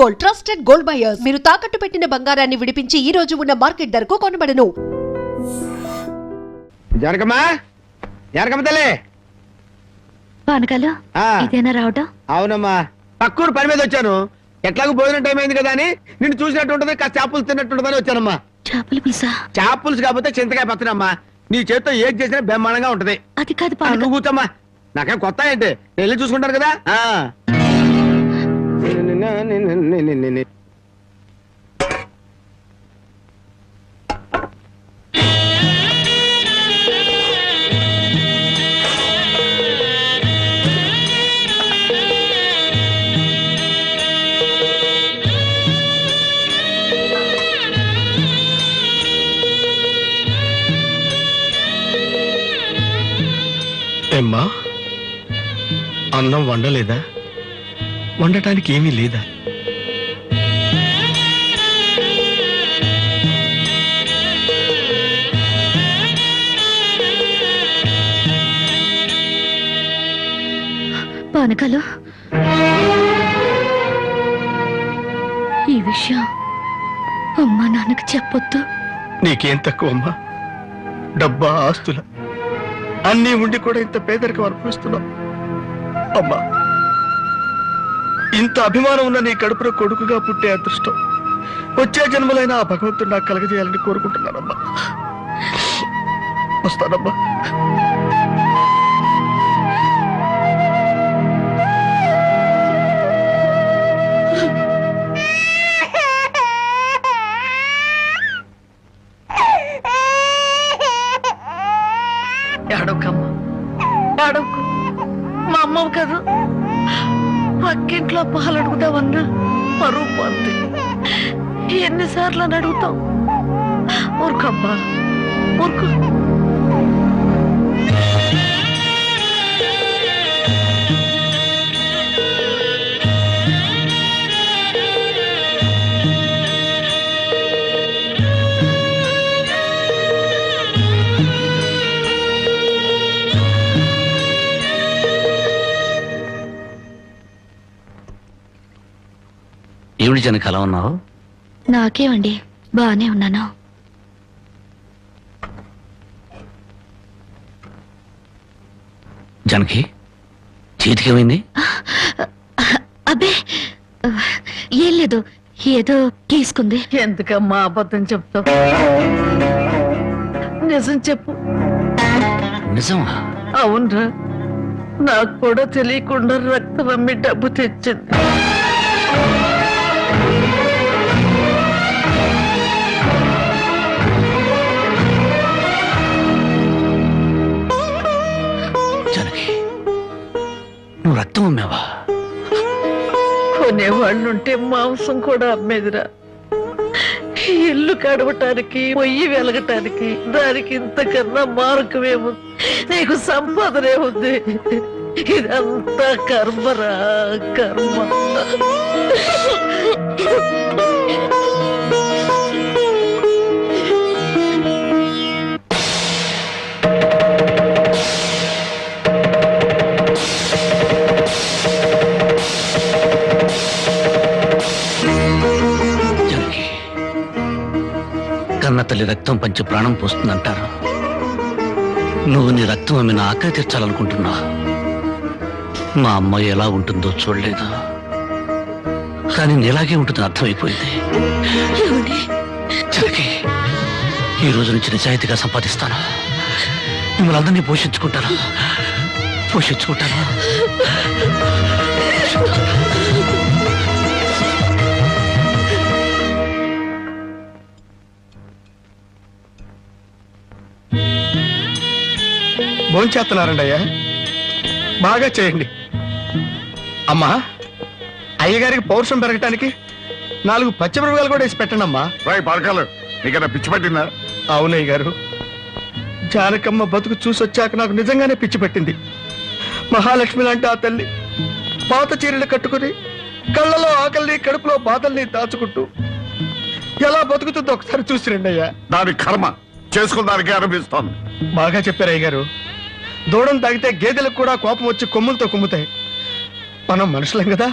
Gold, trusted gold buyers. మీరు తాకట్టు పెట్టిన బంగారాన్ని విడిపించి ఈ రోజు ఉన్న మార్కెట్ ధరకు కొనబడను. జనకమ్మా, జనకమ్మ తల్లి. పానకాలు ఇదేనా రావటం? అవునమ్మా, పక్కూరు పని మీద వచ్చాను. ఎట్లాగో భోజనం టైం అయింది కదా అని నిన్ను చూసినట్టు ఉంటది, కాస్త చేపలు తిన్నట్టు ఉంటుందని వచ్చానమ్మా. చేపల పులుసా? చేపలుసు కాకపోతే చింతకాయ పచ్చనమ్మా. నీ చేతితో ఏది చేసినా బ్రహ్మాండంగా ఉంటది. అది కాదు, నువ్వు కూర్చోమ్మా. నాకేం కొత్త ఏంటి, వెళ్ళి చూసుకుంటాను కదా. ఏమ్మా, అన్నం వండలేదా? వండటానికి ఏమీ లేదా? పానకాలు, ఈ విషయం అమ్మా నాన్నకు చెప్పొద్దు. నీకేం తక్కువ అమ్మా? డబ్బా, ఆస్తుల అన్నీ ఉండి కూడా ఇంత పేదరికం అనుభవిస్తున్నావు అమ్మా. ఇంత అభిమానం ఉన్న నీ కడుపులో కొడుకుగా పుట్టే అదృష్టం వచ్చే జన్మలైనా ఆ భగవంతుడు నాకు కలగజేయాలని కోరుకుంటున్నానమ్మా. వస్తానమ్మా. మా అమ్మవు కదా, పక్కింట్లో పాలు అడుగుతావన్నా పరువు పోతే ఎన్నిసార్లు అని అడుగుతావు? ఊరుకమ్మా, ఊరుకు. ఏమిటి జనక అలా ఉన్నావు? నాకేమండి, బానే ఉన్నాను. జనకి చేతికి ఏమైంది? అబ్బే ఏం లేదు, ఏదో గీసుకుంది. ఎందుకమ్మా అబద్ధం చెప్తావు? నిజం చెప్పు. నిజమా? అవునరా, నాకు కూడా తెలియకుండా రక్తం అమ్మి డబ్బు తెచ్చింది. నువ్వు రక్తం అమ్మావా? కొనేవాళ్ళుంటే మాంసం కూడా అమ్మేదిరా. ఇల్లు కడవటానికి, పొయ్యి వెలగటానికి దానికి ఇంతకన్నా మార్గమేముంది? నీకు సంపాదనే ఉంది. ఇదంతా కర్మరా, కర్మ. కన్న తల్లి రక్తం పంచి ప్రాణం పోస్తుందంటారు. నువ్వు నీ రక్తం అమ్మి నా ఆకలి తీర్చాలనుకుంటున్నా. మా అమ్మాయి ఎలా ఉంటుందో చూడలేదు, కానీ నీలాగే ఉంటుందని అర్థమైపోయింది. జనకి, ఈ రోజు నుంచి నిజాయితీగా సంపాదిస్తాను. మిమ్మల్ని అందరినీ పోషించుకుంటాను. భోంచేస్తున్నారండి అయ్యా, బాగా చేయండి. అమ్మా, అయ్యగారికి పౌరుషం పెరగటానికి 4 పచ్చిమిరపకాయలు కూడా వేసి పెట్టండి అమ్మా. పడకాలు నీకన్నా పిచ్చి పట్టిందా? అవునయ్య గారు, జానకమ్మ బతుకు చూసొచ్చాక నాకు నిజంగానే పిచ్చి పట్టింది. మహాలక్ష్మి లాంటి ఆ తల్లి పాత చీరలు కట్టుకుని కళ్ళలో ఆకలిని, కడుపులో బాధల్ని దాచుకుంటూ ఎలా బతుకుతుందో ఒకసారి చూసి రండి అయ్యా. దాని కర్మ చేసుకున్నానికి అనిపిస్తోంది. బాగా చెప్పారు అయ్య గారు. దూడం తాగితే గేదెలకు కూడా కోపం వచ్చి కొమ్ములతో కుమ్ముతాయి. మనం మనుషులం కదా,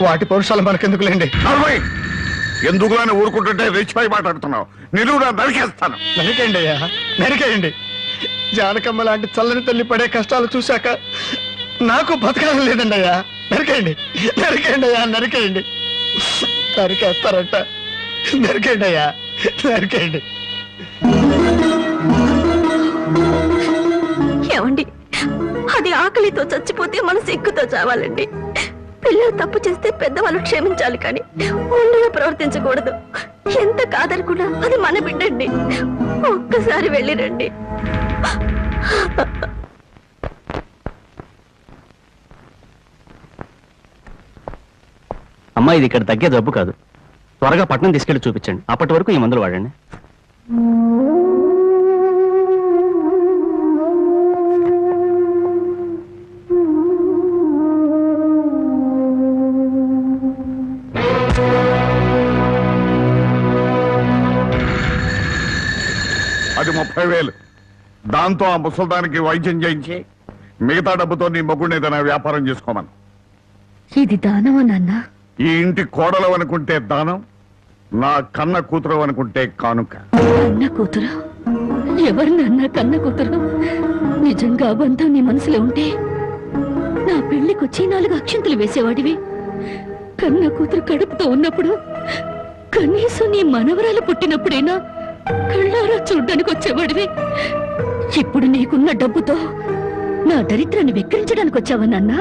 వాటి పౌరుషాలు మనకెందుకులేండి. నలభై ఎందుకులని ఊరుకుంటుంటే రెచ్చిపోయి మాట్లాడుతున్నావు. నిలువురా నరికేస్తాను. నరికేయండి అయ్యా, నరికేయండి. జానకమ్మ లాంటి చల్లని తల్లి పడే కష్టాలు చూశాక నాకు బతకాలం లేదండి అయ్యా. నరికేయండి, నరికేయండి అయ్యా, నరికేయండి. నరికేస్తారంట. నరికేయండి అయ్యా, నరికేయండి. ఏమండి, అది ఆకలితో చచ్చిపోతే మనసు ఎక్కుతో చావాలండి. పిల్లలు తప్పు చేస్తే పెద్దవాళ్ళు క్షమించాలి, కానీ ఒండుగా ప్రవర్తించకూడదు. ఎంత కాదనుకున్నా అది మన బిడ్డండి. ఒక్కసారి వెళ్ళిరండి. అమ్మా, ఇది ఇక్కడ తగ్గే జబ్బు కాదు. త్వరగా పట్నం తీసుకెళ్లి చూపించండి. అప్పటి వరకు ఈ మందులు వాడండి. అది 30,000. దాంతో ఆ ముసల్దానికి వైద్యం చేయించి మిగతా డబ్బుతో నీ మొగుడిని ఏదైనా వ్యాపారం చేసుకోమను. ఇది దానమా నాన్న? ఈ ఇంటి కోడలు అనుకుంటే దానం, నా కన్న కూతురు అనుకుంటే కానుక. కన్న కూతురు? ఎవరు నాన్న కన్న కూతురు? నిజంగా బంధం నీ మనసులో ఉంటే నా పెళ్లికొచ్చి 4 అక్షంతలు వేసేవాడివి. కన్న కూతురు కడుపుతో ఉన్నప్పుడు, కనీసం నీ మనవరాలు పుట్టినప్పుడైనా కళ్ళారా చూడ్డానికి వచ్చేవాడివి. ఇప్పుడు నీకున్న డబ్బుతో నా దరిద్రాన్ని వెక్కిరించడానికి వచ్చావా నాన్న?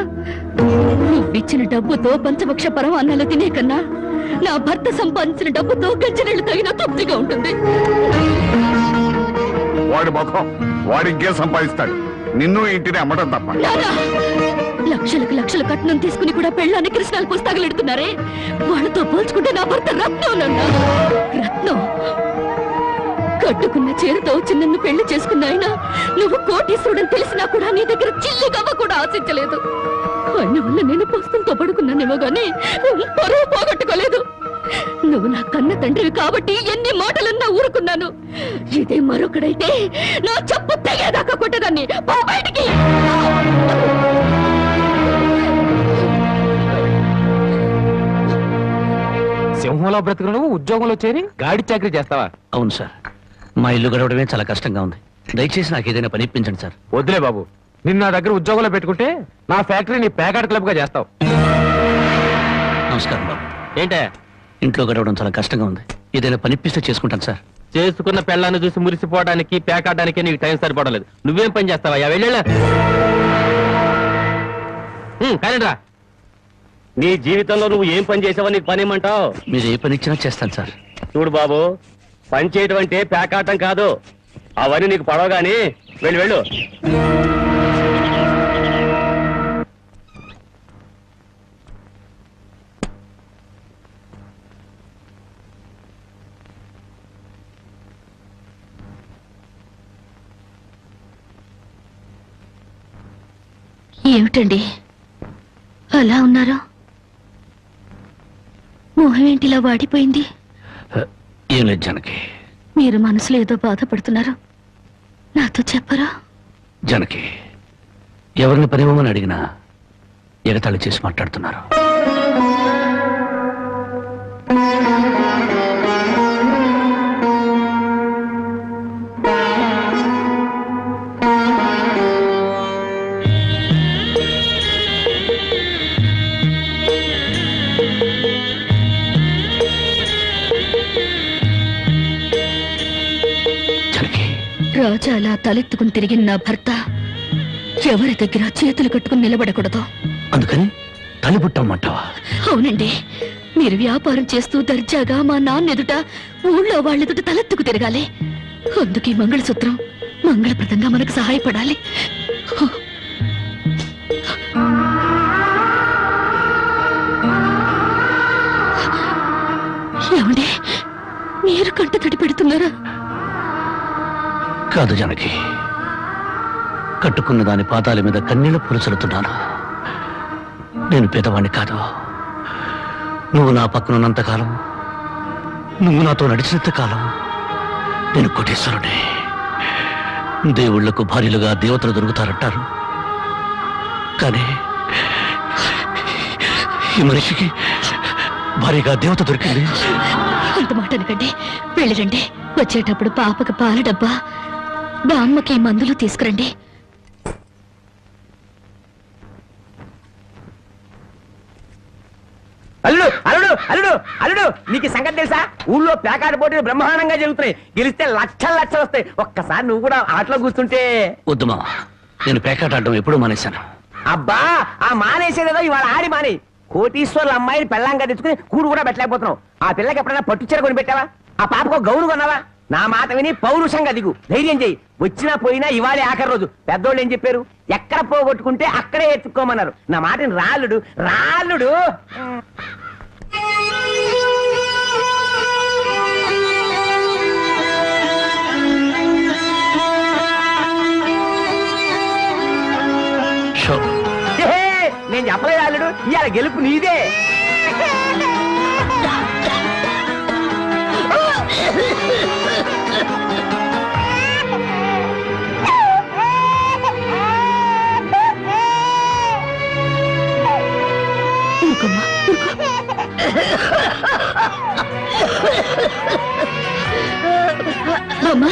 నువ్విచ్చిన డబ్బుతో పంచభక్ష పరమాన్నాలు తినే కన్నా నా భర్త సంపాదించిన డబ్బుతో గంజనీళ్లు తగిన తృప్తిగా ఉంటుంది. వాడి ముఖం వాడి ఇంకే సంపాదిస్తాడు. నిన్ను ఇంటిని అమ్మడం తప్ప. నాన్నా, లక్షలకు లక్షల కట్నం తీసుకుని కూడా పెళ్ళాన్ని కృష్ణాలు పుస్తకాలెడుతున్నారే, వాళ్ళతో పోల్చుకుంటే నా భర్త రత్నం నాన్న, రత్నం. కట్టుకున్న చీరతో వచ్చి నన్ను పెళ్లి చేసుకున్న ఆయన నువ్వు కోటీశ్వరుడని తెలిసినా కూడా నీ దగ్గర చిల్లి గవ్వ కూడా ఆశించలేదు. ఆయన వల్ల నేను పస్తులతో పడుకున్నానేమో గానీ పరువు పోగొట్టుకోలేదు. నువ్వు నా కన్న తండ్రివి కాబట్టి ఎన్ని మాటలన్నా ఊరుకున్నాను. ఇదే మరొకడైతే నా చెప్పు తెగేదాకా కొట్టేదాన్ని. పో బయటికి. సింహంలో బ్రతుకు నువ్వు ఉద్యోగంలో చేరి గాడి చాకరీ చేస్తావా? అవును సార్, మా ఇల్లు గడవడమే చాలా కష్టంగా ఉంది. దయచేసి నాకు ఏదైనా పని ఇప్పించండి సార్. వద్దులే బాబు, నిన్న నా దగ్గర ఉద్యోగంలో పెట్టుకుంటే నా ఫ్యాక్టరీని ప్యాకాట్ క్లబ్ గా చేస్తావు. నమస్కారం బాబు. ఏంటే ఇంట్లో గడవడం చాలా కష్టంగా ఉంది. ఏదైనా పని ఇప్పిస్తే చేసుకుంటాను సార్. చేసుకున్న పెళ్ళాన్ని చూసి మురిసిపోవడానికి ప్యాకాటానికి నీకు టైం సరిపడలేదు. నువ్వేం పని చేస్తావా? వెళ్ళా కానీ రా. నీ జీవితంలో నువ్వు ఏం పని చేసావో నీకు పని ఏమంటావు? మీరు ఏ పని ఇచ్చినా చేస్తాను సార్. చూడు బాబు, పని చేయటం అంటే ప్యాకాటం కాదు. అవన్నీ నీకు పడవగాని వెళ్ళు వెళ్ళు. ఏమిటండి అలా ఉన్నారు? మొహం ఏంటిలా వాడిపోయింది? ఏం లేదు జానకి. మీరు మనసులో ఏదో బాధపడుతున్నారు, నాతో చెప్పరా? జానకి, ఎవరిని పనివ్వమని అడిగినా ఎగతాళి చేసి మాట్లాడుతున్నారు. రాజా అలా తలెత్తుకుని తిరిగిన నా భర్త ఎవరి దగ్గర చేతులు కట్టుకుని నిలబడకూడదు. అందుకని తల్లి పుట్టమ్మంటావా? అవునండి, మీరు వ్యాపారం చేస్తూ దర్జాగా మా నాన్న ఎదుట, ఊళ్ళో వాళ్ళెదుట తలెత్తుకు తిరగాలి. అందుకే మంగళసూత్రం మంగళప్రదంగా మనకు సహాయపడాలి. ఏమండి, మీరు కంట తడి పెడుతున్నారా? కాదు జానకి, కట్టుకున్న దాని పాదాల మీద కన్నీళ్లు పూల్చలుతున్నాను. నేను పేదవాణ్ణి కాదు. నువ్వు నా పక్కనున్నంతకాలం, నువ్వు నాతో నడిచినంత కాలం నేను కోటీశ్వరుడే. దేవుళ్లకు భార్యలుగా దేవతలు దొరుకుతారంటారు, కానీ ఈ మనిషికి భారీగా దేవత దొరికింది. అంత మాట అనకండి, వెళ్ళిరండి. వచ్చేటప్పుడు పాపకి పాల డబ్బా, బామ్మకి మందులు తీసుకురండి. అల్లుడు అల్లుడు అల్లుడు అల్లుడు నీకు ఈ సంగతి తెలుసా? ఊళ్ళో ప్యాకాట పోటీలు బ్రహ్మాండంగా జరుగుతున్నాయి. గెలిస్తే లక్షలు లక్షలు వస్తాయి. ఒక్కసారి నువ్వు కూడా ఆటలో కూర్చుంటే. వద్దు మావా, నేను పేకాట ఆడడం ఎప్పుడూ మానేశాను. అబ్బా, ఆ మానేసేదేదో ఇవాళ ఆడి మాని. కోటీశ్వర్ల అమ్మాయిని పెళ్ళంగా తెచ్చుకుని కూడు కూడా పెట్టలేకపోతున్నావు. ఆ పిల్లకి ఎప్పుడైనా పట్టుచీర కొని పెట్టావా? ఆ పాపకు గౌరు కొన్నావా? నా మాట విని పౌరుషంగా దిగు, ధైర్యం చెయ్యి. వచ్చినా పోయినా ఇవాళే ఆఖరి రోజు. పెద్దోళ్ళు ఏం చెప్పారు? ఎక్కడ పోగొట్టుకుంటే అక్కడే ఎత్తుక్కోమన్నారు. నా మాటని రాళ్ళుడు రాళ్ళుడు. నేను చెప్పలేదు అల్లుడు, ఇవాళ గెలుపు నీదే. ఊరుకోమ్మా, ఊరుకో. బామ్మ,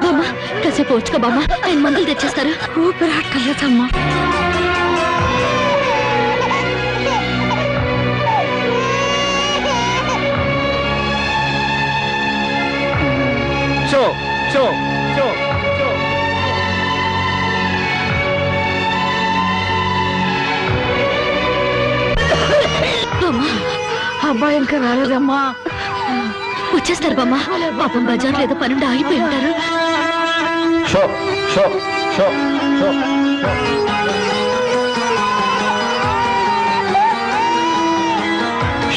బామ్మ, కాసేపు వచ్చుకో బామ్మ, ఆయన మందులు తెచ్చేస్తారు. ఊపిరాడలేదమ్మా. షో షో షో షో. అబ్బాయి ఇంకా రాలేదమ్మా. వచ్చేస్తారు బామ్మ. పాపం బజార్లో ఏదో పనుండి ఆగిపోయి ఉంటారు. Show show show show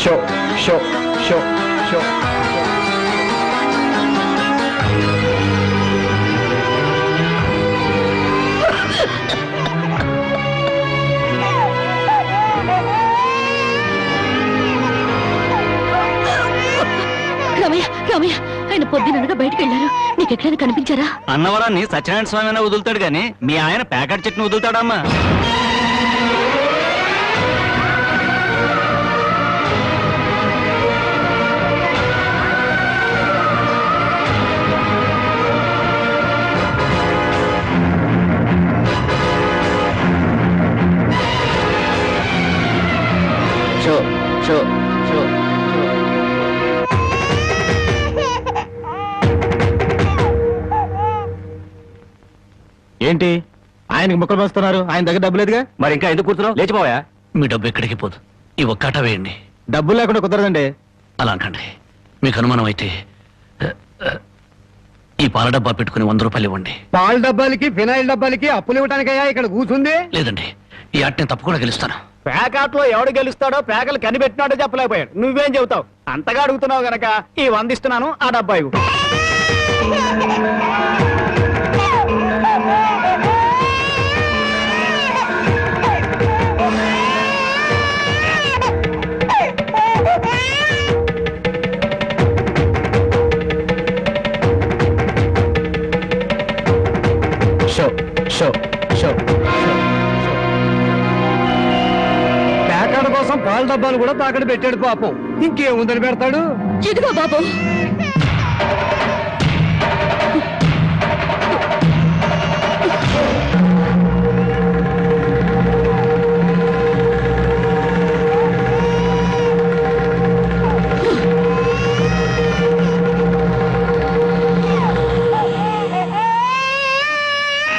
show show show show. Ramayya, Ramayya, ఆయన పొద్దుననగా బయటకు వెళ్ళారు. నీకు ఎక్కడైనా కనిపించారా? అన్నవరాన్ని సత్యనారాయణ స్వామి అయినా వదులుతాడు గాని మీ ఆయన ప్యాకెట్ చెట్టును వదులుతాడమ్మా. Show show show. ఏంటి ఆయనకి ముక్కలు వస్తున్నారు? ఆయన దగ్గర డబ్బు లేదుగా, మరి ఇంకా ఎందుకు కూర్చున్నావు? లేచిపోయా. మీ డబ్బు ఎక్కడికి పోదు. ఈ ఒక్కట వేయండి. డబ్బులు లేకుండా కుదరదండి. అలా అంటండి. మీకు అనుమానం అయితే ఈ పాల డబ్బా పెట్టుకుని 100 రూపాయలు ఇవ్వండి. పాల డబ్బాలకి ఫినాయిల్ డబ్బాలకి అప్పులు ఇవ్వటానికయ్యా ఇక్కడ కూర్చుంది? లేదండి, ఈ ఆట నేను తప్పకుండా గెలుస్తాను. ప్యాకాట్లో ఎవడు గెలుస్తాడో ప్యాకలు కనిపెట్టినాడో చెప్పలేకపోయాడు. నువ్వేం చెబుతావు? అంతగా అడుగుతున్నావు గనక ఈ 100 ఇస్తున్నాను, ఆ డబ్బా ఇవ్వు. Show show show. ప్యాకాడ కోసం పాల డబ్బాలు కూడా తాకడ పెట్టాడు పాపం. ఇంకేముందని పెడతాడు? ఇదిగో బాబు.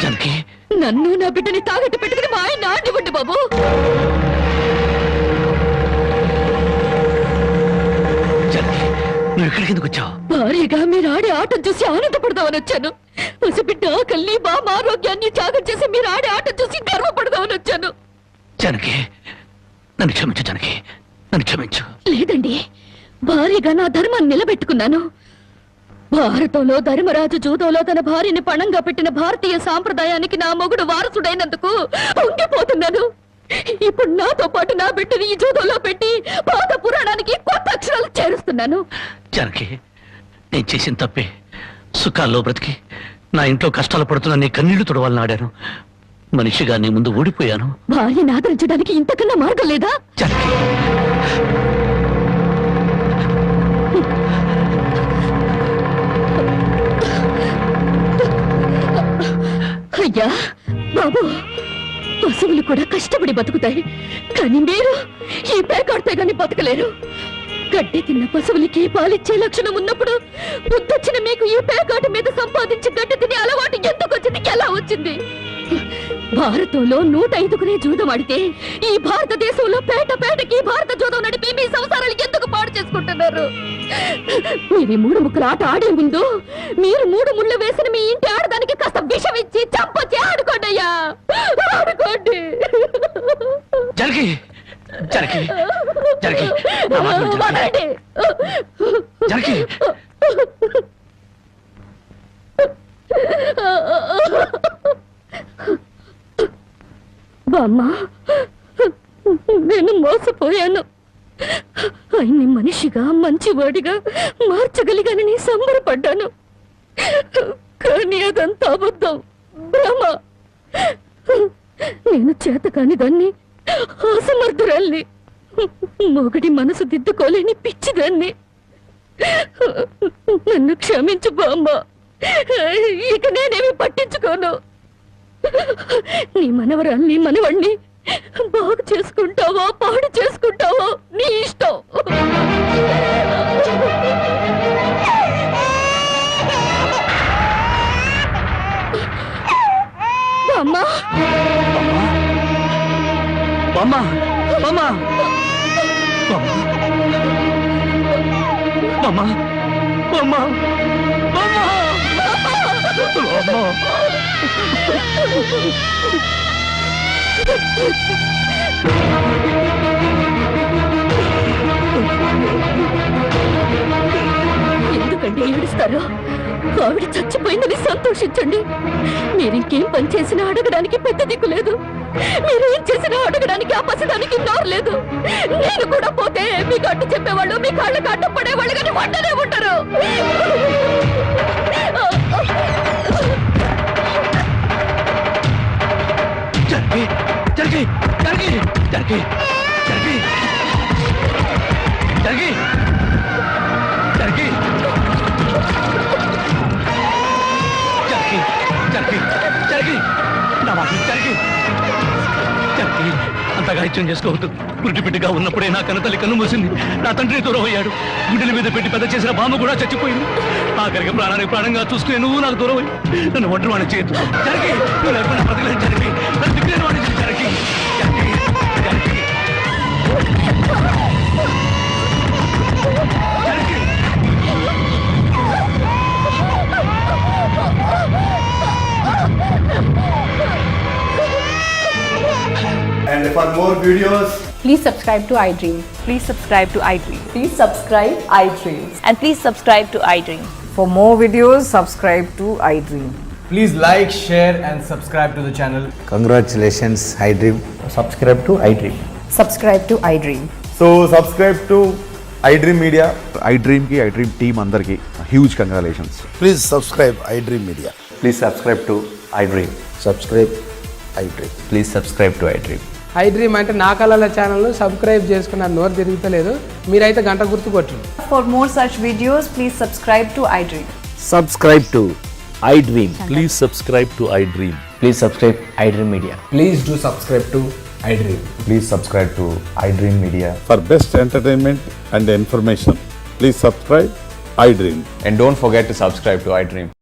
జానకి, నన్ను నా బిడ్డని తాగట్టు పెట్టుకుని మా ఆయన ఆడివ్వండి బాబు. జానకి, నువ్వు ఇక్కడికి ఎందుకు వచ్చావు? భారీగా మీరు ఆడే ఆటం చూసి ఆనందపడదామని వచ్చాను. పసిబిడ్డ ఆకలిని, బామ్మ ఆరోగ్యాన్ని త్యాగం చేసి మీరు ఆడే ఆటం చూసి గర్వపడదామని వచ్చాను. జానకి, నన్ను క్షమించు. జానకి, నన్ను క్షమించు. లేదండి, భారీగా నా ధర్మాన్ని నిలబెట్టుకున్నాను. భారతంలో ధర్మరాజు జూదంలో తన భార్యని పణంగా పెట్టిన భారతీయ సాంప్రదాయానికి నా మొగుడు వారసుడైనందుకు ఉండిపోతున్నాను. ఇప్పుడు నాతో పాటు నా బిడ్డని ఈ జూదంలో పెట్టి పాత పురాణానికి కొత్త అక్షరాలు చేరుస్తున్నాను. జానకి, నేను చేసిన తప్పే. సుఖాల్లో బ్రతికి నా ఇంట్లో కష్టాలు పడుతున్నా నీ కన్నీళ్లు తుడవాలని ఆడాను. మనిషిగా నీ ముందు ఓడిపోయాను. భార్యని ఆదరించడానికి ఇంతకన్నా మార్గం లేదా? జానకి, అయ్యా బాబు, పశువులు కూడా కష్టపడి బతుకుతాయి, కానీ మీరు ఈ పేకాడితే గాని బతకలేరు. గడ్డి తిన్న పశువులకి పాలిచ్చే లక్షణం ఉన్నప్పుడు బుద్ధొచ్చిన మీకు ఈ పేకాట మీద సంపాదించి గడ్డి తినే అలవాటు ఎందుకు వచ్చింది, ఎలా వచ్చింది? భారతంలో 105 జూదం ఆడితే ఈ భారతదేశంలో పేట పేటకి భారత జూదం నడిపి మీ సంసారాలు ఎందుకు పాడు చేసుకుంటున్నారు? మీరు 3 ముక్కల ఆట ఆడే ముందు మీరు 3 ముళ్ళు వేసిన మీ ఇంటి ఆడదానికి కాస్త విషం ఇచ్చి చంపొచ్చి ఆడుకోండి అయ్యా, ఆడుకోండి. జానకి, జానకి, జానకి, నా మాట విను, జానకి. జానకి, బామ్మ, నేను మోసపోయాను. ఆయన్ని మనిషిగా మంచివాడిగా మార్చగలిగానని సంబరపడ్డాను, కానీ అదంతా అబద్ధం, భ్రమ. నేను చేతకాని దాన్ని, అసమర్థురాల్ని, మొగడి మనసు దిద్దుకోలేని పిచ్చిదాన్ని. నన్ను క్షమించు బామ్మ, ఇక నేనేమి పట్టించుకోను. నీ మనవరాల్ని మనవణ్ణి బాగు చేసుకుంటావో పాడు చేసుకుంటావో నీ ఇష్టం. అమ్మా, బామ్మ, బామ్మ, బామ్మ, బామ్మ, బామ్మ, ఎందుకండి ఏడుస్తారు? ఆవిడ చచ్చిపోయిందని సంతోషించండి. మీరింకేం పని చేసినా అడగడానికి పెద్ద దిక్కు లేదు, మీరేం చేసినా అడగడానికి ఆ పసిదానికి నోరు లేదు. నేను కూడా పోతే మీకు అడ్డు చెప్పేవాళ్ళు, మీ కాళ్ళకి అడ్డు పడేవాళ్ళు, కానీ వంటనే ఉంటారు. జానకి, జానకి, జానకి, జానకి, జానకి, జానకి, జానకి, జానకి, జానకి, జానకి, నా మాట విను, జానకి, జానకి, అంతగా ఇచ్చం చేసుకోవద్దు. పురిటి బిడ్డగా ఉన్నప్పుడే నా కన్న తల్లి కన్ను మూసింది, నా తండ్రి దూరం అయ్యాడు, గుండెల మీద పెట్టి పెద్ద చేసిన బామ్మ కూడా చచ్చిపోయింది. ఆఖరికి ప్రాణానికి ప్రాణంగా చూసుకునే నువ్వు నాకు దూరం అయ్యి నన్ను ఒంటరి వాడిని చేయొద్దు. జానకి, నువ్వు లేకుండా బ్రతకలేదు జానకి, నన్ను దిక్కులేని వాడిని చేయి Janaki, Janaki, Janaki, Janaki. And for more videos, Please subscribe to iDream. Please subscribe to iDream. Please subscribe iDream. And please subscribe to iDream. For more videos, subscribe to iDream. Please like, share and subscribe to the channel. Congratulations, iDream. Subscribe to iDream. Subscribe to iDream. So subscribe to iDream Media. iDream ki iDream team andarki huge congratulations. Please subscribe iDream Media. Please subscribe to iDream. Subscribe iDream. Please subscribe to iDream. iDream అంటే నా కళల channel subscribe చేసుకున్న నోరు తిరుగుతలేదు, మీరైతే గంట గుర్తు కొట్టండి. For more such videos, please subscribe to iDream. Subscribe to iDream. Please subscribe to iDream. Please subscribe iDream Media. Please do subscribe to iDream. Please subscribe to iDream Media. For best entertainment and information, please subscribe iDream. And don't forget to subscribe to iDream.